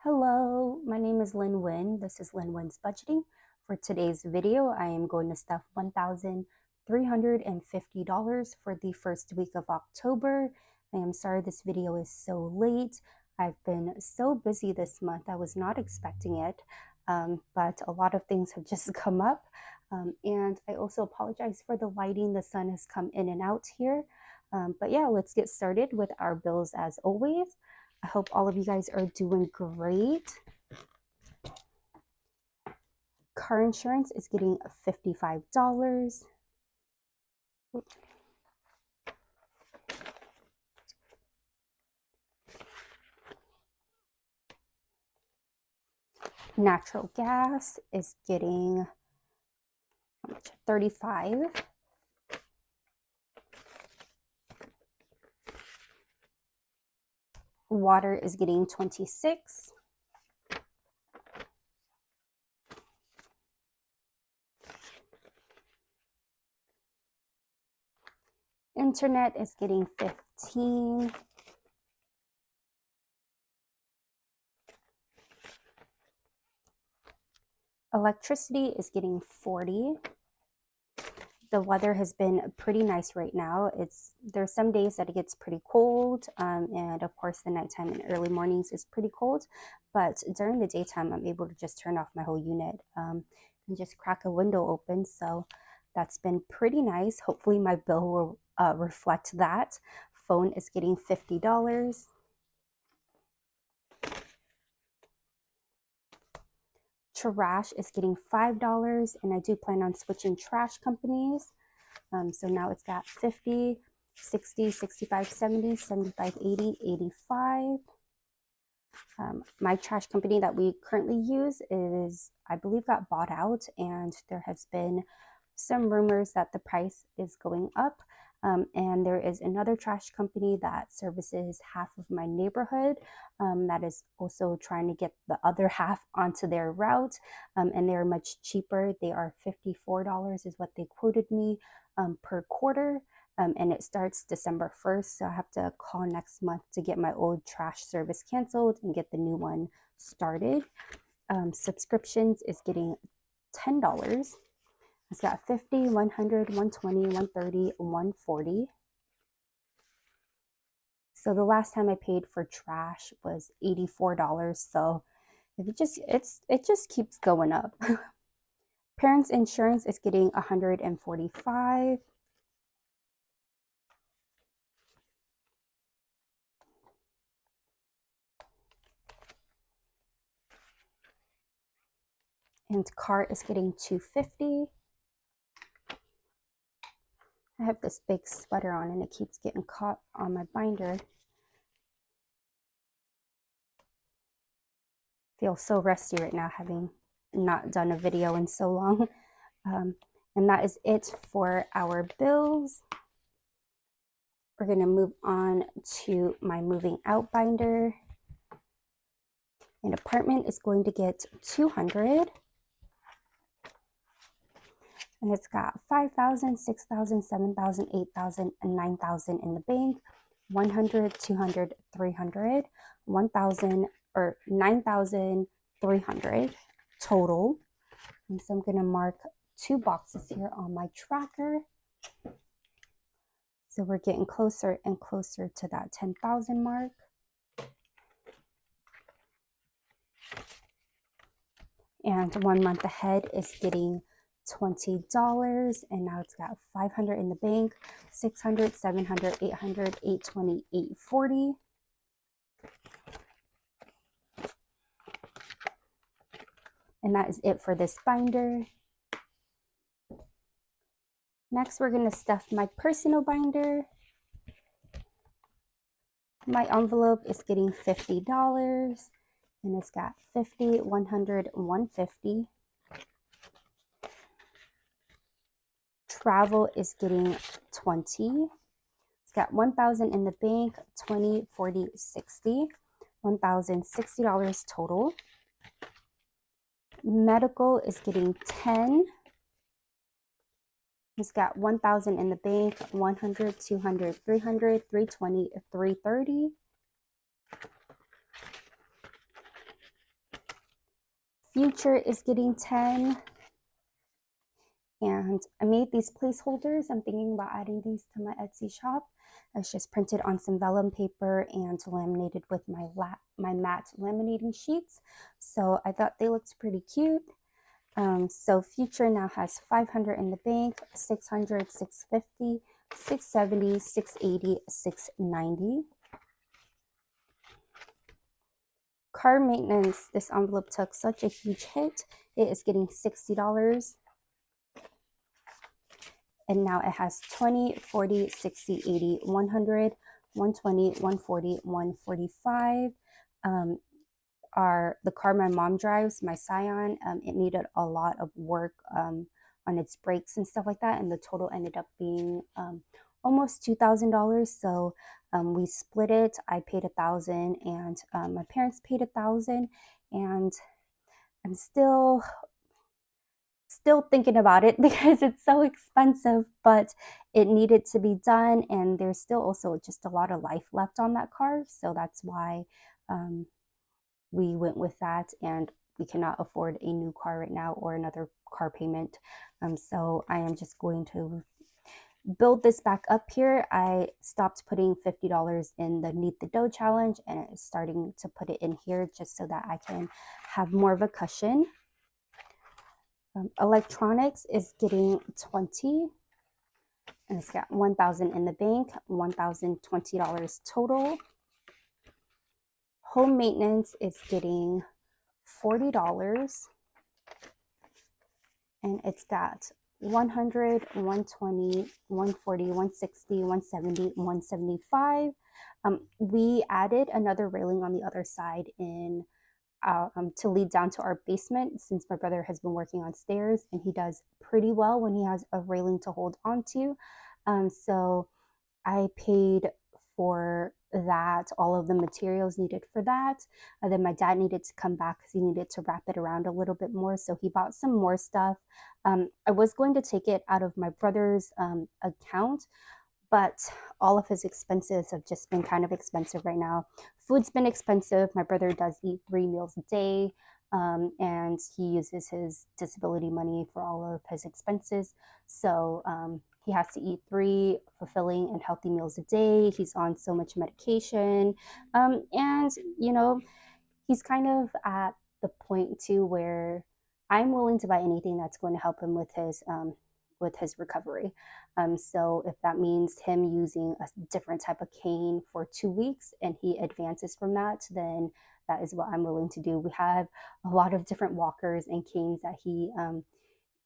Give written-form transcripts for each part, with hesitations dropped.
Hello, my name is Lynn Wynn. This is Lynn Wynn's Budgeting. For today's video, I am going to stuff $1,350 for the first week of October. I am sorry this video is so late. I've been so busy this month. I was not expecting it, but a lot of things have just come up. And I also apologize for the lighting. The sun has come in and out here. But yeah, let's get started with our bills as always. I hope all of you guys are doing great. Car insurance is getting $55. Natural gas is getting how much? $35. Water is getting $26. Internet is getting $15. Electricity is getting $40. The weather has been pretty nice right now. There's some days that it gets pretty cold, and of course the nighttime and early mornings is pretty cold, but during the daytime I'm able to just turn off my whole unit and just crack a window open. So that's been pretty nice. Hopefully my bill will reflect that. Phone is getting $50. Trash is getting $5, and I do plan on switching trash companies. So now it's got 50, 60, 65, 70, 75, 80, 85. My trash company that we currently use is, I believe, got bought out, and there has been some rumors that the price is going up. And there is another trash company that services half of my neighborhood that is also trying to get the other half onto their route, and they're much cheaper. They are $54 is what they quoted me per quarter, and it starts December 1st, so I have to call next month to get my old trash service canceled and get the new one started. Subscriptions is getting $10. It's got 50, 100, 120, 130, 140. So the last time I paid for trash was $84. So it just keeps going up. Parents insurance is getting $145. And car is getting $250. I have this big sweater on and it keeps getting caught on my binder. Feel so rusty right now, having not done a video in so long. And that is it for our bills. We're going to move on to my moving out binder. An apartment is going to get $200. And it's got $5,000, $6,000, $7,000, $8,000, and $9,000 in the bank. $100, $200, $300, $1,000 or $9,300 total. And so I'm going to mark 2 boxes here on my tracker. So we're getting closer and closer to that 10,000 mark. And 1 month ahead is getting $20, and now it's got $500 in the bank, $600, $700, $800, $820, $840. And that is it for this binder. Next, we're going to stuff my personal binder. My envelope is getting $50, and it's got 50, 100, 150. Travel is getting 20. It's got 1,000 in the bank, 20, 40, 60. $1,060 total. Medical is getting 10. It's got 1,000 in the bank, 100, 200, 300, 320, 330. Future is getting 10. And I made these placeholders. I'm thinking about adding these to my Etsy shop. It's just printed on some vellum paper and laminated with my matte laminating sheets. So I thought they looked pretty cute. So Future now has 500 in the bank, 600, 650, 670, 680, 690. Car maintenance, this envelope took such a huge hit. It is getting $60. And now it has 20, 40, 60, 80, 100, 120, 140, 145. The car my mom drives, my Scion, it needed a lot of work on its brakes and stuff like that, and the total ended up being almost $2,000. So we split it. I paid $1,000, and my parents paid $1,000, and I'm still thinking about it because it's so expensive, but it needed to be done, and there's still also just a lot of life left on that car. So that's why we went with that, and we cannot afford a new car right now or another car payment. So I am just going to build this back up here. I stopped putting $50 in the Knead the Dough challenge, and it's starting to put it in here just so that I can have more of a cushion. Electronics is getting 20, and it's got 1,000 in the bank, $1,020 total. Home maintenance is getting $40, and it's got 100, 120, 140, 160, 170, 175. We added another railing on the other side in to lead down to our basement, since my brother has been working on stairs, and he does pretty well when he has a railing to hold onto. So I paid for that, all of the materials needed for that. And then my dad needed to come back because he needed to wrap it around a little bit more. So he bought some more stuff. I was going to take it out of my brother's account, but all of his expenses have just been kind of expensive right now. Food's been expensive. My brother does eat 3 meals a day, and he uses his disability money for all of his expenses. So he has to eat 3 fulfilling and healthy meals a day. He's on so much medication. And, he's kind of at the point too where I'm willing to buy anything that's going to help him with his recovery. So if that means him using a different type of cane for 2 weeks and he advances from that, then that is what I'm willing to do. We have a lot of different walkers and canes that he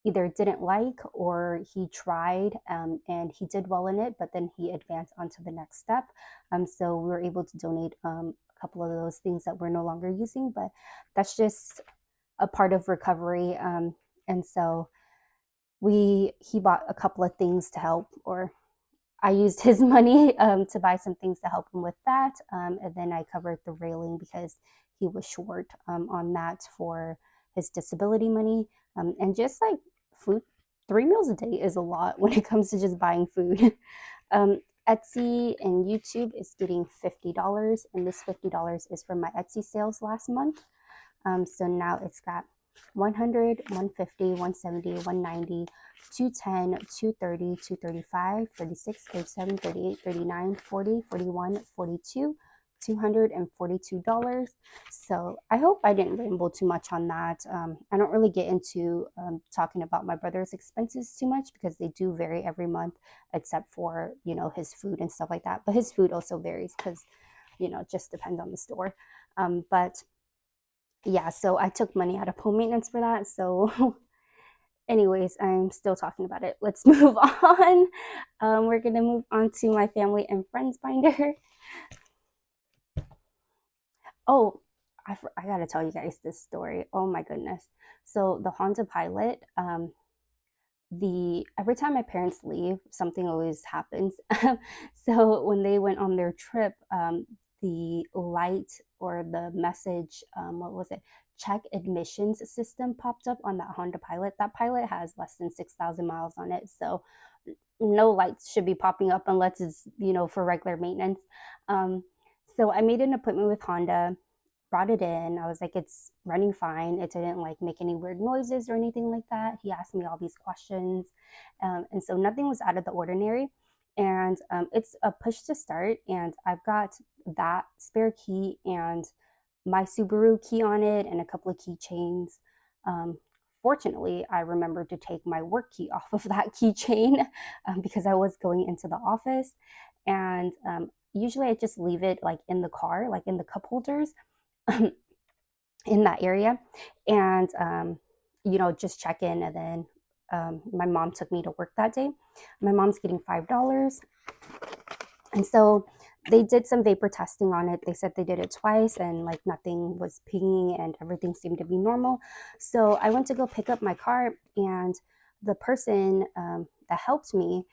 either didn't like or he tried, and he did well in it, but then he advanced onto the next step. So we were able to donate a couple of those things that we're no longer using, but that's just a part of recovery. And so he bought a couple of things to help, or I used his money to buy some things to help him with that. And then I covered the railing because he was short on that for his disability money. And just like food, 3 meals a day is a lot when it comes to just buying food. Etsy and YouTube is getting $50, and this $50 is from my Etsy sales last month. So now it's got 100, 150, 170, 190, 210, 230, 235, 36, 37, 38, 39, 40, 41, 42, $242. So I hope I didn't ramble too much on that. I don't really get into talking about my brother's expenses too much because they do vary every month, except for, his food and stuff like that. But his food also varies because, it just depends on the store. But yeah, so I took money out of home maintenance for that. So anyways, I'm still talking about it. Let's move on. We're going to move on to my family and friends binder. Oh, I got to tell you guys this story. Oh my goodness. So the Honda Pilot, every time my parents leave, something always happens. So when they went on their trip, the light or the message, what was it? Check admissions system popped up on that Honda Pilot. That Pilot has less than 6,000 miles on it. So no lights should be popping up unless it's, for regular maintenance. So I made an appointment with Honda. brought it in. I was like, it's running fine. It didn't like make any weird noises or anything like that. He asked me all these questions. And so nothing was out of the ordinary. And it's a push to start. And I've got that spare key and my Subaru key on it and a couple of keychains. Um, Fortunately, I remembered to take my work key off of that keychain because I was going into the office. And usually I just leave it like in the car, like in the cup holders in that area. And, just check in. And then my mom took me to work that day. My mom's getting $5. And so they did some vapor testing on it. They said they did it twice and like nothing was pinging and everything seemed to be normal. So I went to go pick up my car, and the person that helped me,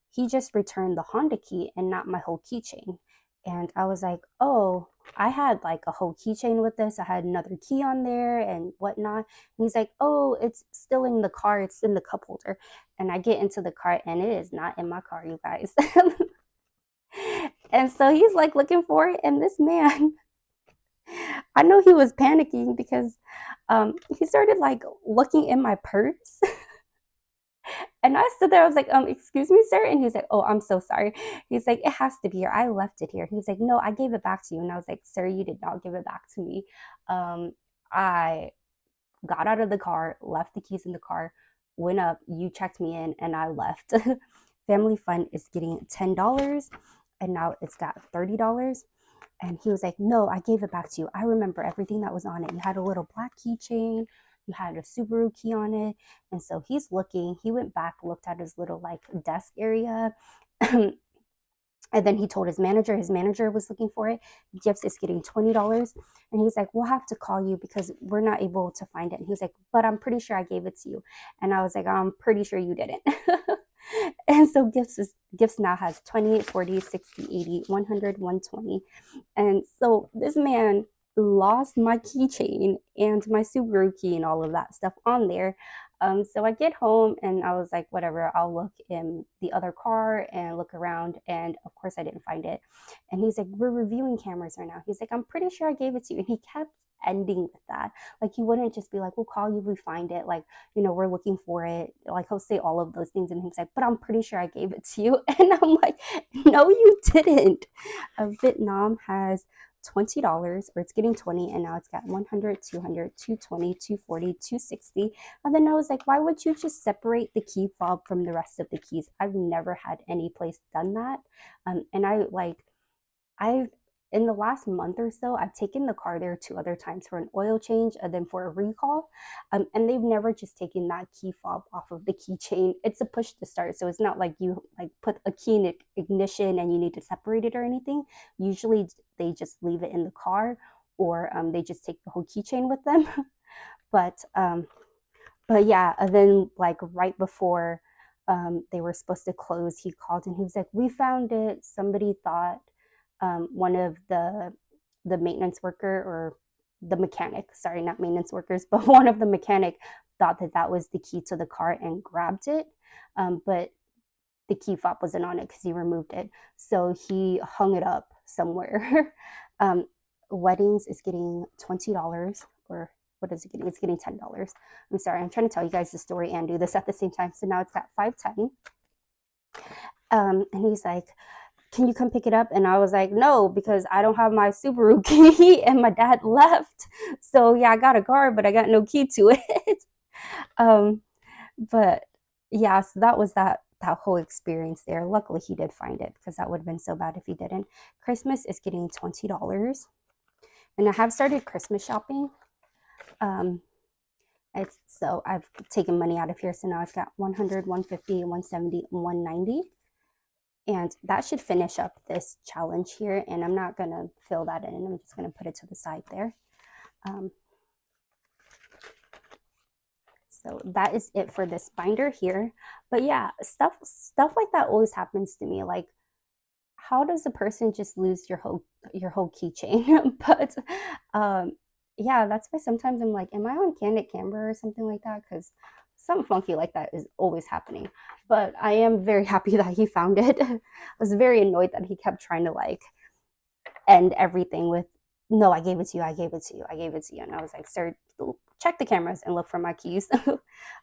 he just returned the Honda key and not my whole keychain. And I was like, oh, I had like a whole keychain with this. I had another key on there and whatnot. And he's like, oh, it's still in the car. It's in the cup holder. And I get into the car and it is not in my car, you guys. And so he's like looking for it. And this man, I know he was panicking because he started like looking in my purse. And I stood there, I was like, excuse me, sir. And he's like, oh, I'm so sorry. He's like, it has to be here. I left it here. He was like, no, I gave it back to you. And I was like, sir, you did not give it back to me. I got out of the car, left the keys in the car, went up, you checked me in, and I left. Family Fun is getting $10, and now it's got $30. And he was like, no, I gave it back to you. I remember everything that was on it. You had a little black keychain. You had a Subaru key on it. And so he's looking. He went back, looked at his little like desk area. And then he told his manager. His manager was looking for it. Gifts is getting $20. And he was like, we'll have to call you because we're not able to find it. And he was like, but I'm pretty sure I gave it to you. And I was like, I'm pretty sure you didn't. And so gifts now has 20, 40, 60, 80, 100, 120. And so this man lost my keychain and my Subaru key and all of that stuff on there. So I get home and I was like, whatever, I'll look in the other car and look around. And of course I didn't find it. And he's like, we're reviewing cameras right now. He's like, I'm pretty sure I gave it to you. And he kept ending with that. Like he wouldn't just be like, we'll call you if we find it. Like, we're looking for it. Like he'll say all of those things. And he's like, but I'm pretty sure I gave it to you. And I'm like, no, you didn't. Vietnam has $20, or it's getting 20, and now it's got 100, 200, 220, 240, 260. And then I was like, why would you just separate the key fob from the rest of the keys? I've never had any place done that. And I've in the last month or so, I've taken the car there 2 other times for an oil change and then for a recall. And they've never just taken that key fob off of the keychain. It's a push to start. So it's not like you like put a key in ignition and you need to separate it or anything. Usually they just leave it in the car, or they just take the whole keychain with them. but yeah, and then like right before they were supposed to close, he called and he was like, we found it. Somebody thought one of the maintenance worker, or the mechanic, sorry, not maintenance workers, but one of the mechanic thought that that was the key to the car and grabbed it. But the key fob wasn't on it because he removed it. So he hung it up somewhere. Weddings is getting $20, or what is it getting? It's getting $10. I'm sorry, I'm trying to tell you guys the story and do this at the same time. So now it's got 510. And he's like, can you come pick it up? And I was like, no, because I don't have my Subaru key and my dad left. So yeah, I got a car, but I got no key to it. But yeah, so that was that whole experience there. Luckily he did find it, because that would have been so bad if he didn't. Christmas is getting $20. And I have started Christmas shopping. So I've taken money out of here. So now it's got 100, 150, 170, 190. And that should finish up this challenge here. And I'm not going to fill that in. I'm just going to put it to the side there. So that is it for this binder here. But yeah, stuff like that always happens to me. Like, how does a person just lose your whole keychain? But yeah, that's why sometimes I'm like, am I on candid camera or something like that? Because something funky like that is always happening. But I am very happy that he found it. I was very annoyed that he kept trying to like end everything with No, I gave it to you. I gave it to you. I gave it to you. And I was like, sir, check the cameras and look for my keys.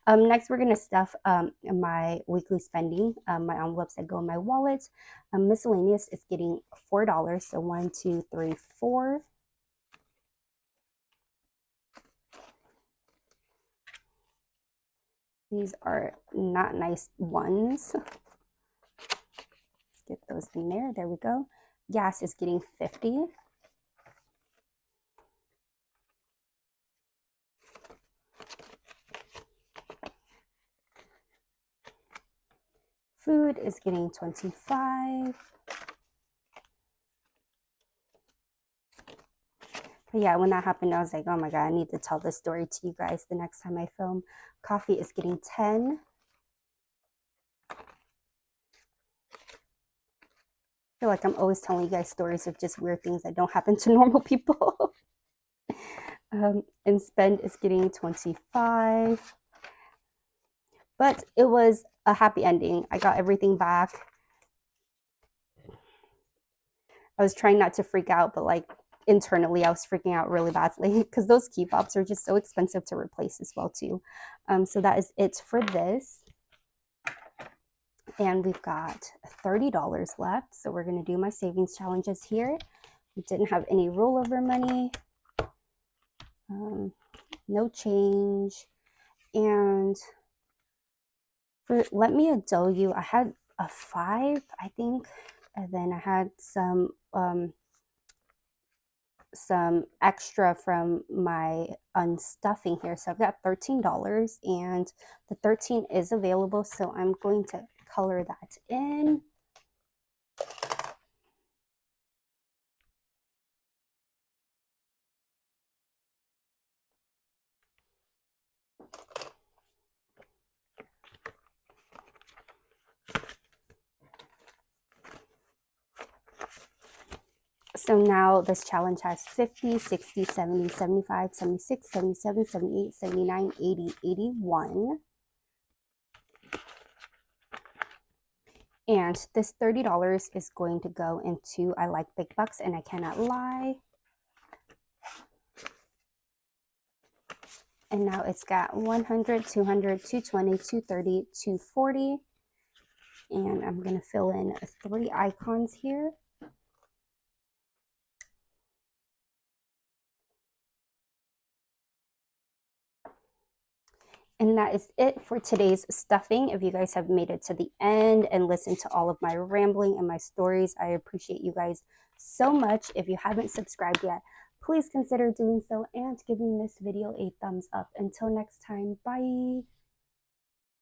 Next, we're going to stuff my weekly spending, my envelopes that go in my wallet. Miscellaneous is getting $4. So 1, 2, 3, 4. These are not nice ones. Let's get those in there. There we go. Gas is getting 50. Food is getting 25. But yeah, when that happened, I was like, oh my God, I need to tell this story to you guys the next time I film. Coffee is getting 10. I feel like I'm always telling you guys stories of just weird things that don't happen to normal people. And spend is getting 25. But it was a happy ending. I got everything back. I was trying not to freak out, but like internally I was freaking out really badly because those key fobs are just so expensive to replace as well too. So that is it for this. And we've got $30 left. So we're going to do my savings challenges here. We didn't have any rollover money. No change. And for Let Me Adore You, I had a 5, I think. And then I had some extra from my unstuffing here. So I've got $13 and the 13 is available. So I'm going to color that in. So now this challenge has 50, 60, 70, 75, 76, 77, 78, 79, 80, 81. And this $30 is going to go into I Like Big Bucks and I Cannot Lie. And now it's got 100, 200, 220, 230, 240. And I'm going to fill in 3 icons here. And that is it for today's stuffing. If you guys have made it to the end and listened to all of my rambling and my stories, I appreciate you guys so much. If you haven't subscribed yet, please consider doing so and giving this video a thumbs up. Until next time, bye.